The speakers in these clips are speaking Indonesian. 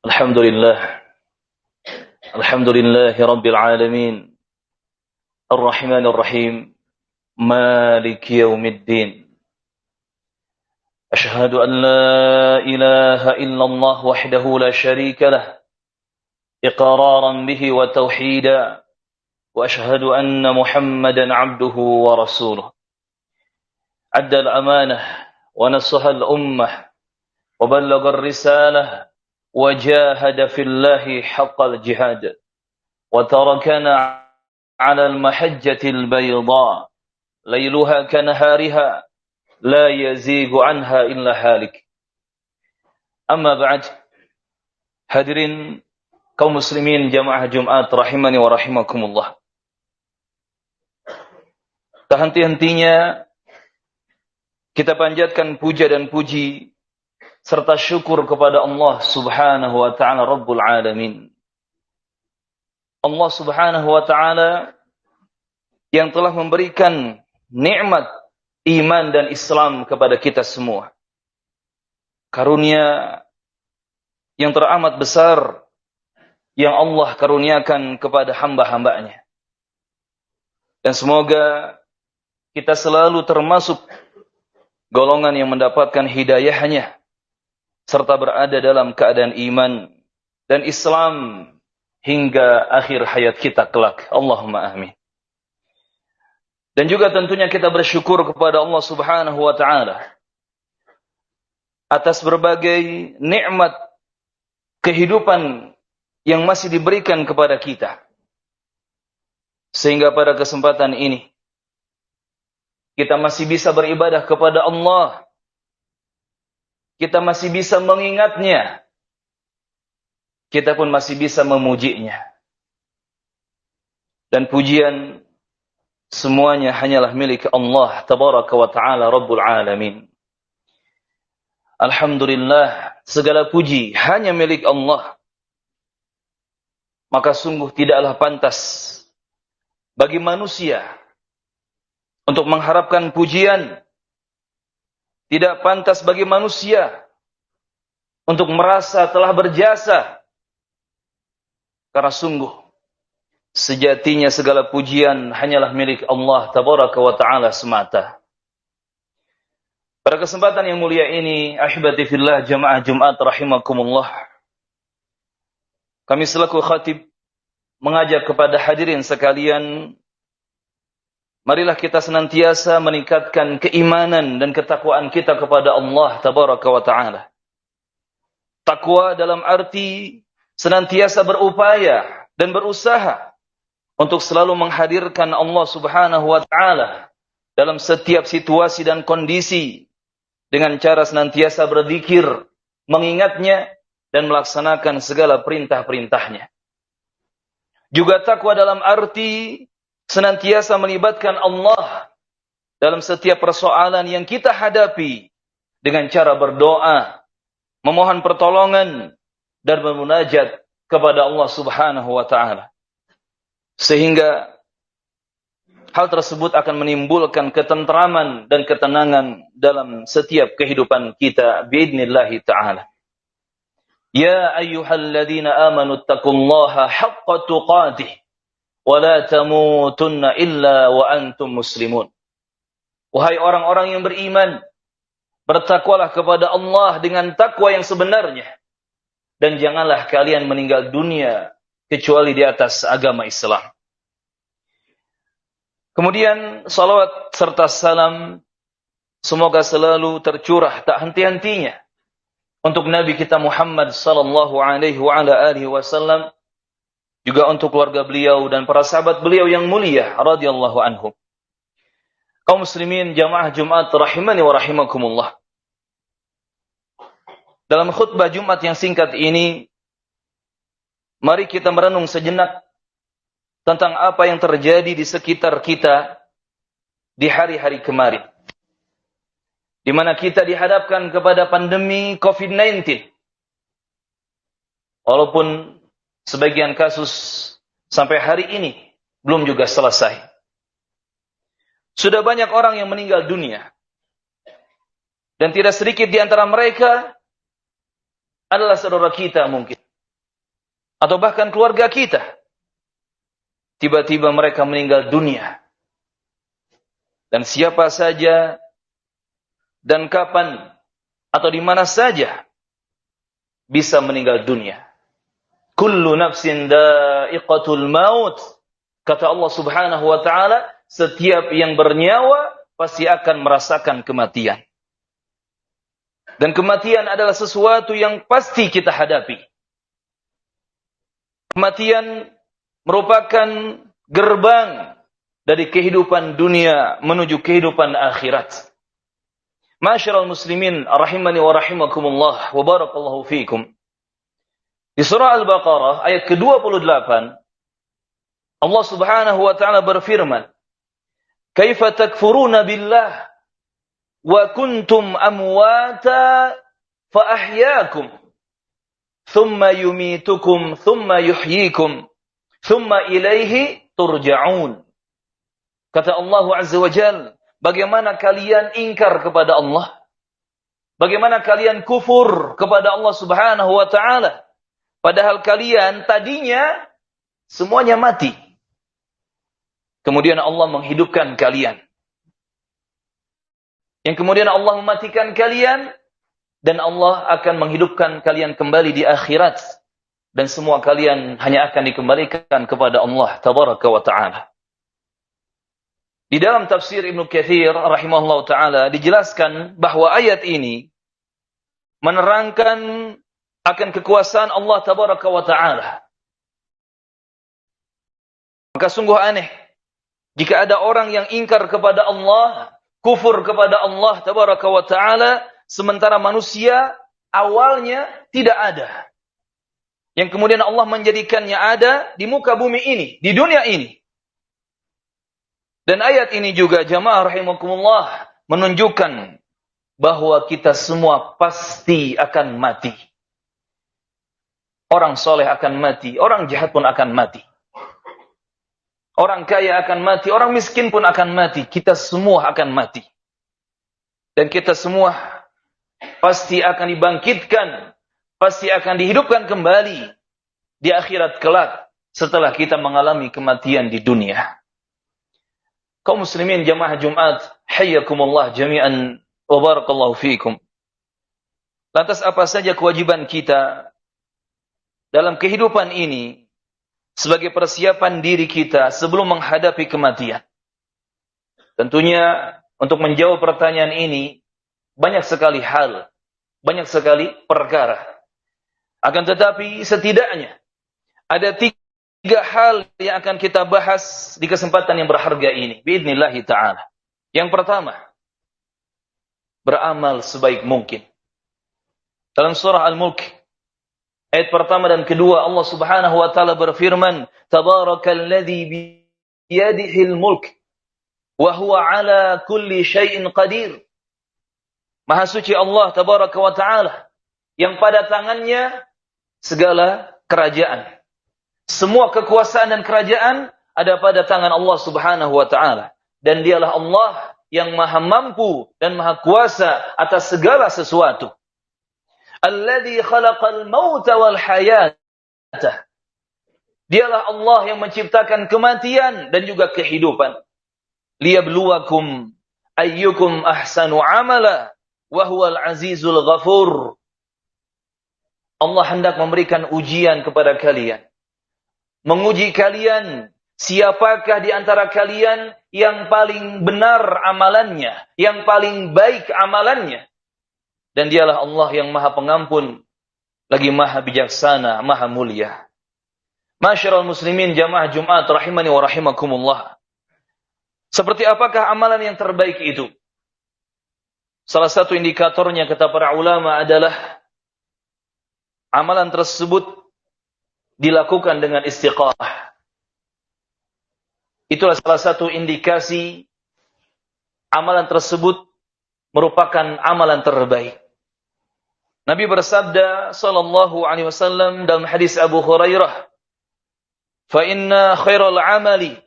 الحمد لله الحمد لله رب العالمين الرحمن الرحيم مالك يوم الدين أشهد أن لا إله إلا الله وحده لا شريك له إقرارا به وتوحيدا وأشهد أن محمدا عبده ورسوله أدى الأمانة ونصح الأمة وبلغ الرسالة وجاهد في الله حق الجهاد وتركنا على المحجة البيضاء ليلها كنهارها لا يزيغ عنها إلا هالك. Amma ba'd. Hadirin kaum muslimin jamaah Jumat rahimani wa rahimakumullah. Tak henti-hentinya kita panjatkan puja dan puji serta syukur kepada Allah Subhanahu wa taala Rabbul Alamin. Allah Subhanahu wa taala yang telah memberikan nikmat iman dan Islam kepada kita semua. Karunia yang teramat besar yang Allah karuniakan kepada hamba-hambanya. Dan semoga kita selalu termasuk golongan yang mendapatkan hidayahnya serta berada dalam keadaan iman dan Islam hingga akhir hayat kita kelak. Allahumma amin. Dan juga tentunya kita bersyukur kepada Allah Subhanahu wa taala atas berbagai nikmat kehidupan yang masih diberikan kepada kita. Sehingga pada kesempatan ini kita masih bisa beribadah kepada Allah. Kita masih bisa mengingatnya. Kita pun masih bisa memujinya. Dan pujian semuanya hanyalah milik Allah Tabaraka wa Ta'ala Rabbul Alamin. Alhamdulillah, segala puji hanya milik Allah. Maka sungguh tidaklah pantas bagi manusia untuk mengharapkan pujian. Tidak pantas bagi manusia untuk merasa telah berjasa. Karena sungguh sejatinya segala pujian hanyalah milik Allah Tabaraka wa Ta'ala semata. Pada kesempatan yang mulia ini, ahibati fillah jamaah Jumat rahimakumullah, kami selaku khatib mengajak kepada hadirin sekalian, marilah kita senantiasa meningkatkan keimanan dan ketakwaan kita kepada Allah Tabaraka wa Ta'ala. Takwa dalam arti senantiasa berupaya dan berusaha untuk selalu menghadirkan Allah Subhanahu wa Ta'ala dalam setiap situasi dan kondisi dengan cara senantiasa berzikir, mengingatnya dan melaksanakan segala perintah-perintahnya. Juga takwa dalam arti senantiasa melibatkan Allah dalam setiap persoalan yang kita hadapi dengan cara berdoa, memohon pertolongan dan bermunajat kepada Allah Subhanahu wa Ta'ala. Sehingga hal tersebut akan menimbulkan ketentraman dan ketenangan dalam setiap kehidupan kita biidznillah ta'ala. Ya ayyuhalladzina amanu taqullaha haqqa tuqatih wa la tamutunna illa wa antum muslimun. Wahai orang-orang yang beriman, bertakwalah kepada Allah dengan takwa yang sebenarnya, dan janganlah kalian meninggal dunia kecuali di atas agama Islam. Kemudian salawat serta salam semoga selalu tercurah tak henti-hentinya untuk Nabi kita Muhammad sallallahu alaihi wa ala alihi wasallam, juga untuk keluarga beliau dan para sahabat beliau yang mulia radhiyallahu anhum. Kaum muslimin jamaah Jumat rahimani wa rahimakumullah. Dalam khutbah Jumat yang singkat ini, mari kita merenung sejenak tentang apa yang terjadi di sekitar kita di hari-hari kemarin. Di mana kita dihadapkan kepada pandemi COVID-19. Walaupun sebagian kasus sampai hari ini belum juga selesai. Sudah banyak orang yang meninggal dunia. Dan tidak sedikit di antara mereka adalah saudara kita mungkin. atau bahkan keluarga kita, tiba-tiba mereka meninggal dunia. Dan siapa saja dan kapan atau di mana saja bisa meninggal dunia. Kullu nafsin dha'iqatul maut. Kata Allah Subhanahu wa taala, setiap yang bernyawa pasti akan merasakan kematian. Dan kematian adalah sesuatu yang pasti kita hadapi. Kematian merupakan gerbang dari kehidupan dunia menuju kehidupan akhirat. Ma'asyiral muslimin rahimani wa rahimakumullah wa barakallahu fiikum. Di surah Al-Baqarah ayat ke-28 Allah Subhanahu wa taala berfirman, "Kaifa takfuruna billah wa kuntum amwata fa ahyaakum thumma yumitukum thumma yuhyikum thumma ilaihi turja'un." Kata Allah Azza wa Jalla, bagaimana kalian ingkar kepada Allah? Bagaimana kalian kufur kepada Allah Subhanahu wa taala? Padahal kalian tadinya semuanya mati. Kemudian Allah menghidupkan kalian. Yang kemudian Allah mematikan kalian dan Allah akan menghidupkan kalian kembali di akhirat. Dan semua kalian hanya akan dikembalikan kepada Allah Tabaraka wa ta'ala. Di dalam tafsir Ibnu Katsir rahimahullah ta'ala dijelaskan bahwa ayat ini menerangkan akan kekuasaan Allah Tabaraka wa ta'ala. Maka sungguh aneh jika ada orang yang ingkar kepada Allah, kufur kepada Allah Tabaraka wa ta'ala, sementara manusia awalnya tidak ada. Yang kemudian Allah menjadikannya ada di muka bumi ini, di dunia ini. Dan ayat ini juga jamaah rahimakumullah menunjukkan bahwa kita semua pasti akan mati. Orang soleh akan mati, orang jahat pun akan mati. Orang kaya akan mati, orang miskin pun akan mati. Kita semua akan mati. Dan kita semua pasti akan dibangkitkan, pasti akan dihidupkan kembali di akhirat kelak setelah kita mengalami kematian di dunia. Kaum muslimin jamaah Jumat, hayyakumullah jami'an wa barakallahu fiikum. Lantas apa saja kewajiban kita dalam kehidupan ini sebagai persiapan diri kita sebelum menghadapi kematian? Tentunya untuk menjawab pertanyaan ini banyak sekali hal, banyak sekali perkara. Akan tetapi setidaknya ada tiga hal yang akan kita bahas di kesempatan yang berharga ini biidnillahi ta'ala. Yang pertama, beramal sebaik mungkin. Dalam surah Al-Mulk ayat pertama dan kedua Allah Subhanahu wa taala berfirman, "Tabarakalladzi biyadihil mulk wa huwa ala kulli syai'in qadir." Maha suci Allah Tabaraka wa taala yang pada tangannya segala kerajaan. Semua kekuasaan dan kerajaan ada pada tangan Allah Subhanahu wa taala, dan dialah Allah yang maha mampu dan maha kuasa atas segala sesuatu. Alladzi khalaqal mauta wal hayata. Dialah Allah yang menciptakan kematian dan juga kehidupan. Liyabluwakum ayyukum ahsanu amala wa huwal azizul ghafur. Allah hendak memberikan ujian kepada kalian. Menguji kalian, siapakah di antara kalian yang paling benar amalannya, yang paling baik amalannya. Dan dialah Allah yang maha pengampun, lagi maha bijaksana, maha mulia. Ma'asyiral muslimin jamaah Jumat rahimani wa rahimakumullah. Seperti apakah amalan yang terbaik itu? Salah satu indikatornya kata para ulama adalah amalan tersebut dilakukan dengan istiqamah. Itulah salah satu indikasi amalan tersebut merupakan amalan terbaik. Nabi bersabda sallallahu alaihi wasallam dalam hadis Abu Hurairah, "Fa inna khairal amali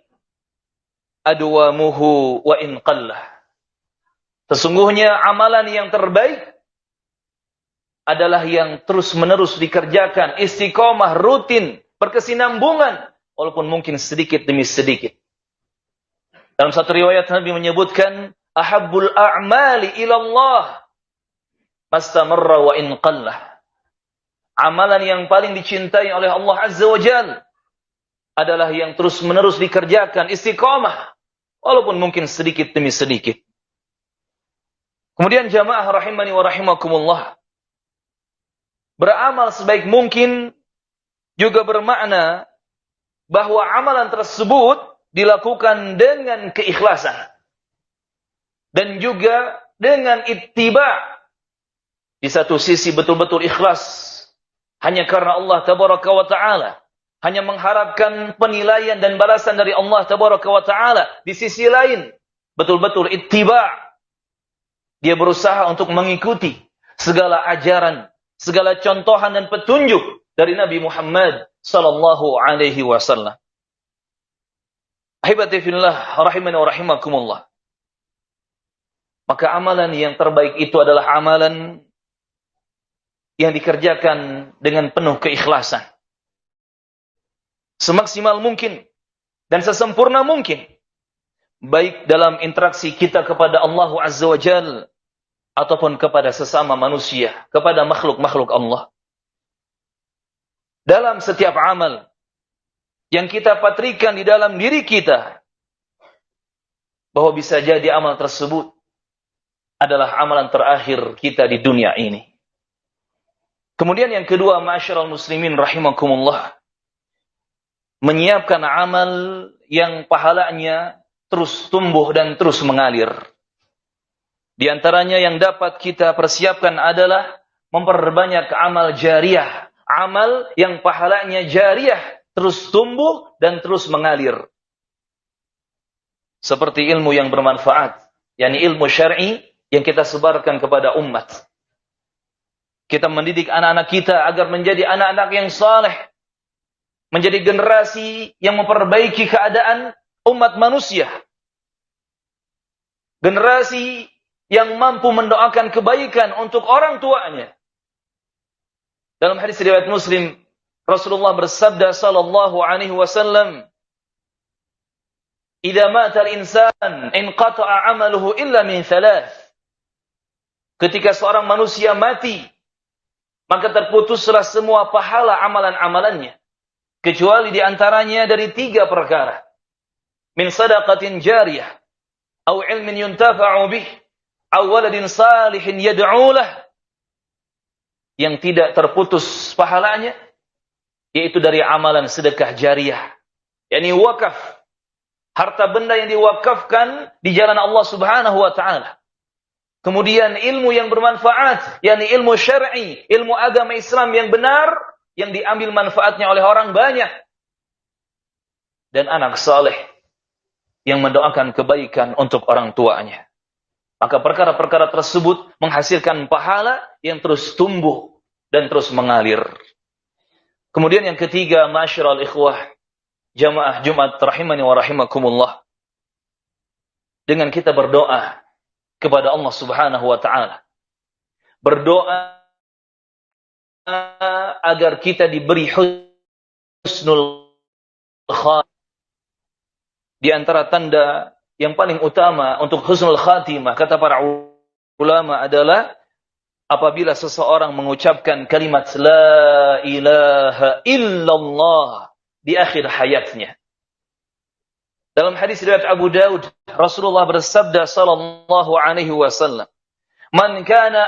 adwamuhu wa in qallah." Sesungguhnya amalan yang terbaik adalah yang terus-menerus dikerjakan, istiqomah, rutin berkesinambungan, walaupun mungkin sedikit demi sedikit. Dalam satu riwayat Nabi menyebutkan, ahabbul a'mali ilallah mastamarra wa in qallah. Amalan yang paling dicintai oleh Allah Azza wa Jalla adalah yang terus-menerus dikerjakan, istiqamah, walaupun mungkin sedikit demi sedikit. Kemudian jamaah rahimani wa rahimakumullah, beramal sebaik mungkin juga bermakna bahwa amalan tersebut dilakukan dengan keikhlasan dan juga dengan ittiba. Di satu sisi betul-betul ikhlas hanya karena Allah tabaraka wa ta'ala, hanya mengharapkan penilaian dan balasan dari Allah tabaraka wa ta'ala. Di sisi lain betul-betul ittiba, dia berusaha untuk mengikuti segala ajaran, segala contohan dan petunjuk dari Nabi Muhammad sallallahu alaihi wasallam. Ahibati fillah rahimani wa rahimakumullah. Maka amalan yang terbaik itu adalah amalan yang dikerjakan dengan penuh keikhlasan. Semaksimal mungkin dan sesempurna mungkin. Baik dalam interaksi kita kepada Allah Azza wa Jalla ataupun kepada sesama manusia, kepada makhluk-makhluk Allah. Dalam setiap amal yang kita patrikan di dalam diri kita, bahwa bisa jadi amal tersebut adalah amalan terakhir kita di dunia ini. Kemudian yang kedua, ma'asyiral muslimin rahimakumullah, menyiapkan amal yang pahalanya terus tumbuh dan terus mengalir. Di antaranya yang dapat kita persiapkan adalah memperbanyak amal jariyah, amal yang pahalanya jariyah, terus tumbuh dan terus mengalir. Seperti ilmu yang bermanfaat, yakni ilmu syar'i yang kita sebarkan kepada umat. Kita mendidik anak-anak kita agar menjadi anak-anak yang saleh, menjadi generasi yang memperbaiki keadaan umat manusia. Generasi yang mampu mendoakan kebaikan untuk orang tuanya. Dalam hadis riwayat Muslim, Rasulullah bersabda sallallahu alaihi wasallam, "Idza mata al-insan inqata'a 'amaluhu illa min thalath." Ketika seorang manusia mati, maka terputuslah semua pahala amalan-amalannya, kecuali di antaranya dari 3 perkara. Min sadaqatin jariyah, au ilmin yuntafa'u bih, au waladin salihin yad'u lah. Yang tidak terputus pahalanya yaitu dari amalan sedekah jariyah, yakni wakaf, harta benda yang diwakafkan di jalan Allah Subhanahu wa taala. Kemudian ilmu yang bermanfaat, yakni ilmu syar'i, ilmu agama Islam yang benar, yang diambil manfaatnya oleh orang banyak. Dan anak saleh yang mendoakan kebaikan untuk orang tuanya. Maka perkara-perkara tersebut menghasilkan pahala yang terus tumbuh dan terus mengalir. Kemudian yang ketiga, ma'asyiral ikhwah, jamaah Jumat rahimani wa rahimakumullah. Dengan kita berdoa kepada Allah Subhanahu wa taala. Berdoa agar kita diberi husnul khatimah. Di antara tanda yang paling utama untuk husnul khatimah, kata para ulama, adalah apabila seseorang mengucapkan kalimat la ilaha illallah di akhir hayatnya. Dalam hadis riwayat Abu Daud, Rasulullah bersabda sallallahu alaihi wasallam, "Man kana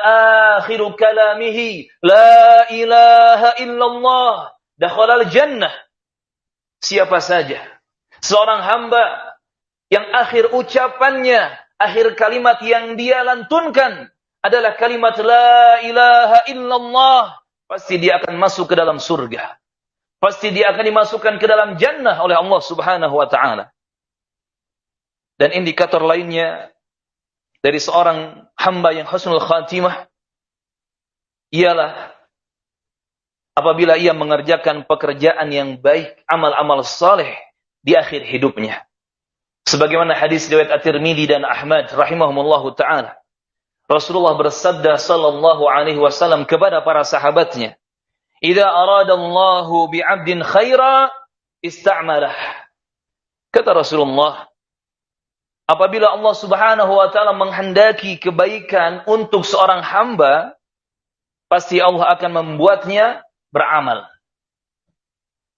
akhiru kalamihi la ilaha illallah, dakhala al-jannah." Siapa saja seorang hamba yang akhir ucapannya, akhir kalimat yang dia lantunkan adalah kalimat la ilaha illallah, pasti dia akan masuk ke dalam surga. Pasti dia akan dimasukkan ke dalam jannah oleh Allah Subhanahu wa taala. Dan indikator lainnya dari seorang hamba yang husnul khatimah ialah apabila ia mengerjakan pekerjaan yang baik, amal-amal saleh di akhir hidupnya. Sebagaimana hadis riwayat At-Tirmidzi dan Ahmad rahimahumullahu taala. Rasulullah bersabda sallallahu alaihi wasallam kepada para sahabatnya, Idza aradallahu bi'abdin khaira ista'malah. Kata Rasulullah, apabila Allah Subhanahu wa taala menghendaki kebaikan untuk seorang hamba, pasti Allah akan membuatnya beramal.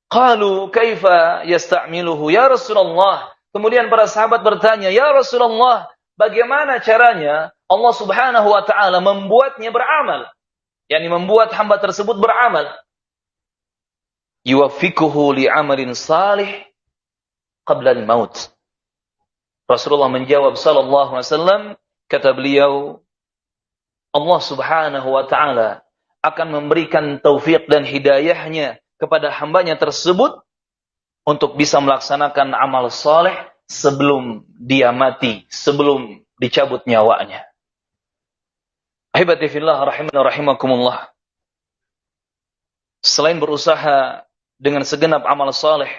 Qalu kaifa yasta'miluhu ya Rasulullah? Kemudian para sahabat bertanya, "Ya Rasulullah, bagaimana caranya Allah Subhanahu wa taala membuatnya beramal?" Yani membuat hamba tersebut beramal. Yuwaffiquhu li'amalin salih qabla al-maut. Rasulullah menjawab sallallahu alaihi wasallam, kata beliau, Allah Subhanahu wa taala akan memberikan taufik dan hidayahnya kepada hambanya tersebut untuk bisa melaksanakan amal saleh sebelum dia mati, sebelum dicabut nyawanya. Ahibati fillah rahimani rahimakumullah. Selain berusaha dengan segenap amal saleh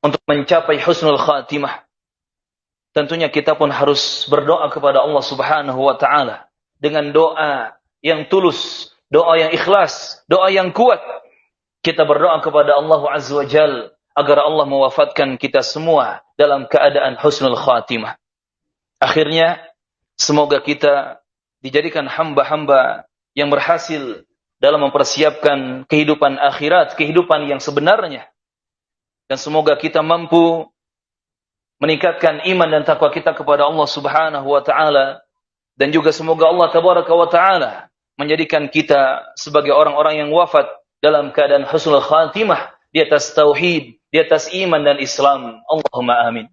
untuk mencapai husnul khatimah, tentunya kita pun harus berdoa kepada Allah Subhanahu wa taala dengan doa yang tulus, doa yang ikhlas, doa yang kuat. Kita berdoa kepada Allah Azza wa Jalla agar Allah mewafatkan kita semua dalam keadaan husnul khatimah. Akhirnya, semoga kita dijadikan hamba-hamba yang berhasil dalam mempersiapkan kehidupan akhirat, kehidupan yang sebenarnya. Dan semoga kita mampu meningkatkan iman dan takwa kita kepada Allah Subhanahu wa taala, dan juga semoga Allah Tabaraka wa taala menjadikan kita sebagai orang-orang yang wafat dalam keadaan husnul khatimah, di atas tauhid, di atas iman dan Islam. Allahumma amin.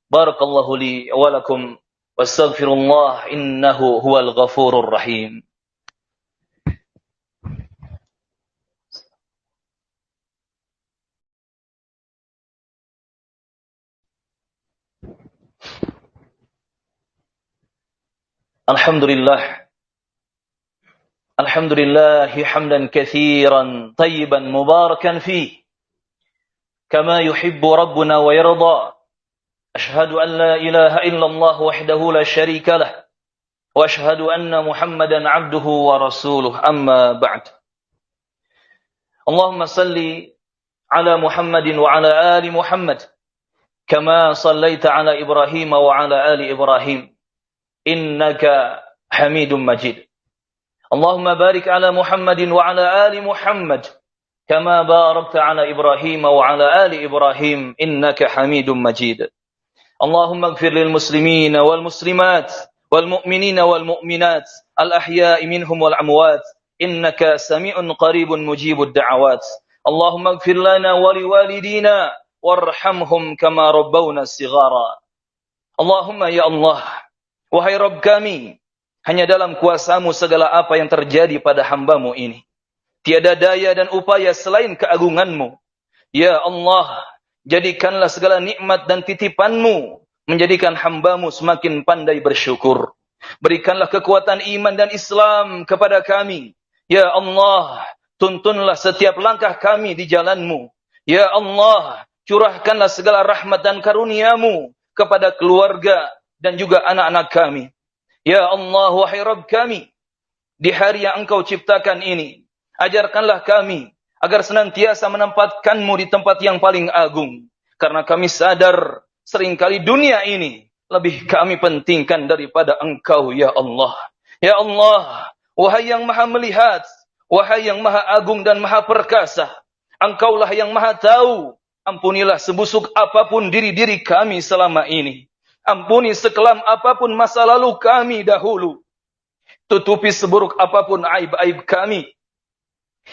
Barakallahu li wa lakum, wastaghfirullah innahu huwal ghafurur rahim. Alhamdulillah. Alhamdulillah hamdan katsiran tayyiban mubarakan fih, kama yuhibbu rabbuna wa yarda. Ashhadu an la ilaha illallah wahdahu la syarika lah, wa ashhadu anna Muhammadan abduhu wa rasuluh, amma ba'd. Allahumma salli ala Muhammadin wa ala ali Muhammad, kama sallaita ala Ibrahim wa ala ali Ibrahim, innaka Hamidum Majid. Allahumma barik ala Muhammadin wa ala ali Muhammad, kama barakta ala Ibrahim wa ala ali Ibrahim, innaka Hamidum Majid. Allahumma ighfir lil muslimin wal muslimat wal mu'minin wal mu'minat al ahya'i minhum wal amwat, innaka sami'un qaribun mujibud da'awat. Allahumma ighfir lana wa liwalidina warhamhum kama rabbawna shighara. Allahumma ya Allah, wahai Rabb kami, hanya dalam kuasamu segala apa yang terjadi pada hambamu ini. Tiada daya dan upaya selain keagunganmu. Ya Allah, jadikanlah segala nikmat dan titipanmu menjadikan hambamu semakin pandai bersyukur. Berikanlah kekuatan iman dan Islam kepada kami. Ya Allah, tuntunlah setiap langkah kami di jalanmu. Ya Allah, curahkanlah segala rahmat dan karuniamu kepada keluarga dan juga anak-anak kami. Ya Allah, wahai Rabb kami, di hari yang Engkau ciptakan ini, ajarkanlah kami agar senantiasa menempatkanmu di tempat yang paling agung. Karena kami sadar seringkali dunia ini lebih kami pentingkan daripada Engkau, ya Allah. Ya Allah, wahai yang maha melihat, wahai yang maha agung dan maha perkasa, Engkaulah yang maha tahu. Ampunilah sebusuk apapun diri-diri kami selama ini. Ampuni sekelam apapun masa lalu kami dahulu. Tutupi seburuk apapun aib-aib kami.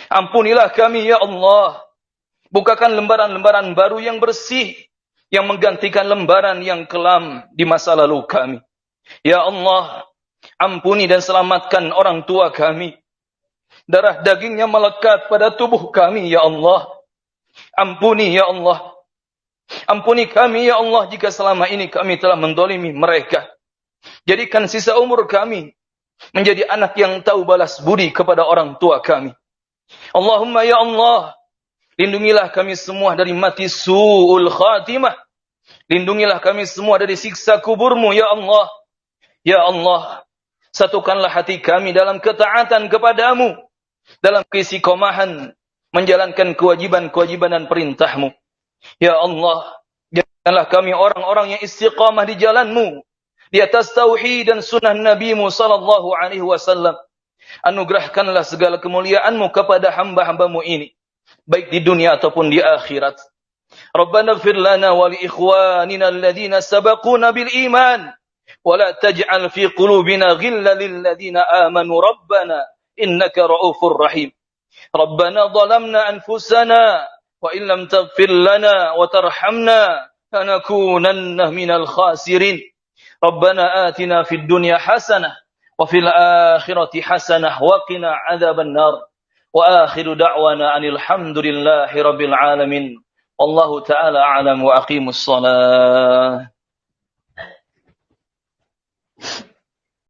Ampunilah kami, ya Allah. Bukakan lembaran-lembaran baru yang bersih, yang menggantikan lembaran yang kelam di masa lalu kami. Ya Allah, ampuni dan selamatkan orang tua kami. Darah dagingnya melekat pada tubuh kami, ya Allah. Ampuni, ya Allah. Ampuni kami, ya Allah, jika selama ini kami telah mendolimi mereka. Jadikan sisa umur kami menjadi anak yang tahu balas budi kepada orang tua kami. Allahumma ya Allah, lindungilah kami semua dari mati su'ul khatimah. Lindungilah kami semua dari siksa kuburmu, ya Allah. Ya Allah, satukanlah hati kami dalam ketaatan kepadamu. dalam keistiqomahan menjalankan kewajiban-kewajiban dan perintah-Mu. Ya Allah, jadikanlah kami orang-orang yang istiqamah di jalan-Mu, di atas tauhid dan sunnah Nabi-Mu sallallahu alaihi wasallam. Anugerahkanlah segala kemuliaan-Mu kepada hamba-hamba-Mu ini, baik di dunia ataupun di akhirat. Rabbana ighfir lana wa li ikhwanina alladhina sabaquna bil iman wa la taj'al fi qulubina ghillan lil ladzina amanu rabbana innaka ra'ufur rahim. Rabbana zalamna anfusana wa in lam taghfir lana wa tarhamna lanakunanna minal khasirin. Rabbana atina fid dunya hasanah wa fil akhirati hasanah wa qina adzaban nar. Wa akhiru da'wana anil hamdulillahi rabbil alamin. Wallahu ta'ala a'lam wa aqimus salah.